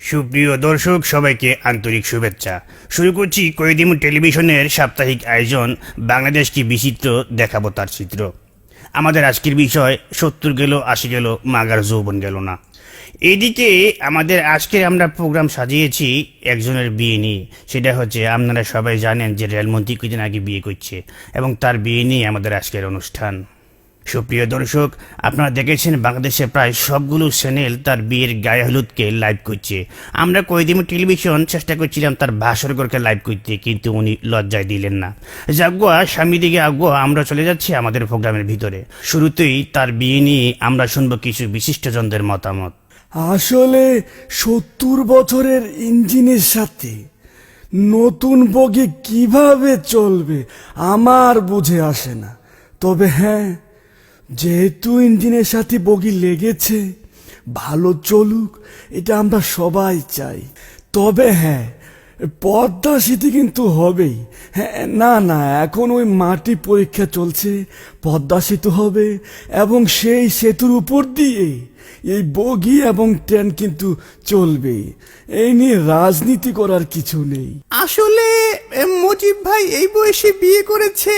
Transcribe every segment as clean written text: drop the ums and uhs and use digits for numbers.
সুপ্রিয় দর্শক সবাইকে আন্তরিক শুভেচ্ছা। শুরু করছি কয়েদিম টেলিভিশনের সাপ্তাহিক আয়োজন বাংলাদেশ কি বিচিত্র, দেখাবো তার চিত্র। আমাদের আজকের বিষয় 70 গেল 80 গেল মাগার যৌবন গেল না। এদিকে আমাদের আজকের আমরা প্রোগ্রাম সাজিয়েছি একজনের বিয়ে নিয়ে। সেটা হচ্ছে, আপনারা সবাই জানেন যে রেলমন্ত্রী কিছুদিন আগে বিয়ে করছে এবং তার বিয়ে নিয়ে আমাদের আজকের অনুষ্ঠান। সুপ্রিয় দর্শক, আপনারা দেখেছেন বাংলাদেশে প্রায় সবগুলো চ্যানেল তার বিয়ের গায়ে হলুদকে লাইভ করছে। আমরা কয়েদিম টেলিভিশন চেষ্টা করছিলাম তার ভাস্করকে লাইভ করতে, কিন্তু উনি লজ্জায় দিলেন না। যাগুয়া স্বামী দিকে আগুয়া আমরা চলে যাচ্ছি আমাদের প্রোগ্রামের ভিতরে। শুরুতেই তার বিয়ে নিয়ে আমরা শুনবো কিছু বিশিষ্টজনদের মতামত। আসলে 70 বছরের ইঞ্জিনের সাথে নতুন বগি কিভাবে চলবে আমার বুঝে আসে না। তবে হ্যাঁ, যেহেতু ইঞ্জিনের সাথে বগি লেগেছে, ভালো চলুক, এটা আমরা সবাই চাই। তবে হ্যাঁ, পদ্মা সেতু কিন্তু হবেই। হ্যাঁ, না এখন ওই মাটি পরীক্ষা চলছে, পদ্মা সেতু হবে এবং সেই সেতুর উপর দিয়ে এই বগি এবং ট্রেন কিন্তু চলবে। এই নিয়ে রাজনীতি করার কিছু নেই। আসলে মজিব ভাই এই বয়সে বিয়ে করেছে,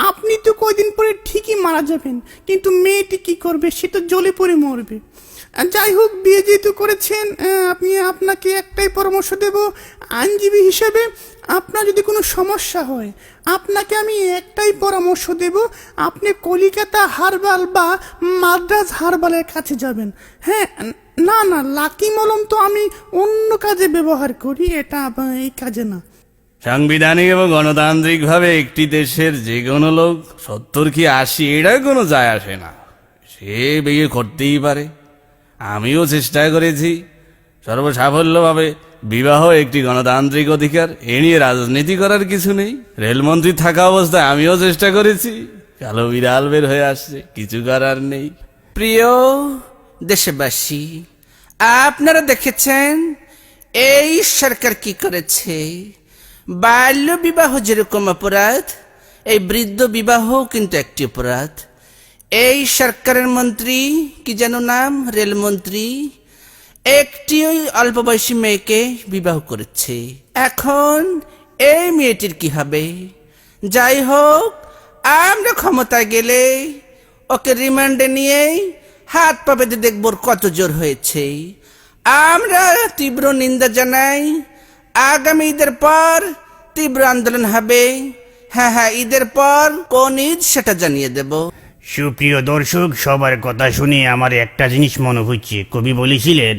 আপনি তো কয়দিন পরে ঠিকই মারা যাবেন, কিন্তু মেয়েটি কি করবে, সে তো জ্বলে পড়ে মরবে। যাই হোক, বিয়ে যেহেতু করেছেন, আপনাকে একটাই পরামর্শ দেব আইনজীবী হিসেবে। আপনার যদি কোনো সমস্যা হয়, আপনাকে আমি একটাই পরামর্শ দেব, আপনি কলিকাতা হারবাল বা মাদ্রাজ হারবালের কাছে যাবেন। হ্যাঁ, না লাকি মলম তো আমি অন্য কাজে ব্যবহার করি, এটা এই কাজে না। সাংবিধানিক এবং গণতান্ত্রিকভাবে একটি দেশের যে কোনো লোক 70 কি 80 এটা কোনো যায় আসে না, সে বিয়ে করতেই পারে। আমিও চেষ্টা করেছি সর্বসাফল্যভাবে। বিবাহ একটি গণতান্ত্রিক অধিকার, এ নিয়ে রাজনীতি করার কিছু নেই। রেলমন্ত্রী থাকা অবস্থায় আমিও চেষ্টা করেছি, কালো বিড়াল বের হয়ে আসছে, কিছু করার নেই। প্রিয় দেশবাসী, আপনারা দেখেছেন এই সরকার কি করেছে। বাল্য বিবাহ যেরকম অপরাধ, এই বৃদ্ধ বিবাহ কিন্তু একটি অপরাধ। এই সরকারের মন্ত্রী কি যেন নাম, রেলমন্ত্রী, একটি ওই অল্প বয়সী মেয়েকে বিবাহ করেছে। এখন এই মেয়েটির কি হবে? যাই হোক, আমরা ক্ষমতায় গেলে ওকে রিমান্ডে নিয়ে হাত পা বেঁধে দেখব কত জোর হয়েছে। আমরা তীব্র নিন্দা জানাই। আগামী ঈদের পর তীব্র আন্দোলন হবে। হ্যাঁ, ঈদের পর কোন ঈদ সেটা জানিয়ে দেব। সুপ্রিয় দর্শক, সবার কথা শুনে আমার একটা জিনিস মনে হচ্ছে, কবি বলেছিলেন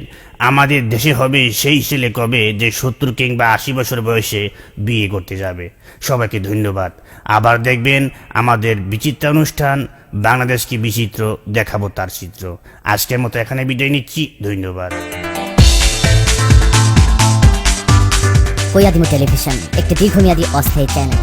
আমাদের দেশে হবে সেই ছেলে কবে যে 70 কিংবা 80 বছর বয়সে বিয়ে করতে যাবে। সবাইকে ধন্যবাদ। আবার দেখবেন আমাদের বিচিত্র অনুষ্ঠান বাংলাদেশ কি বিচিত্র, দেখাবো তার চিত্র। আজকের মতো এখানে বিদায় নিচ্ছি, ধন্যবাদ। কয়েদিম টেলিভিশন একটি দীর্ঘমেয়াদী অস্থায়ী চ্যানেল।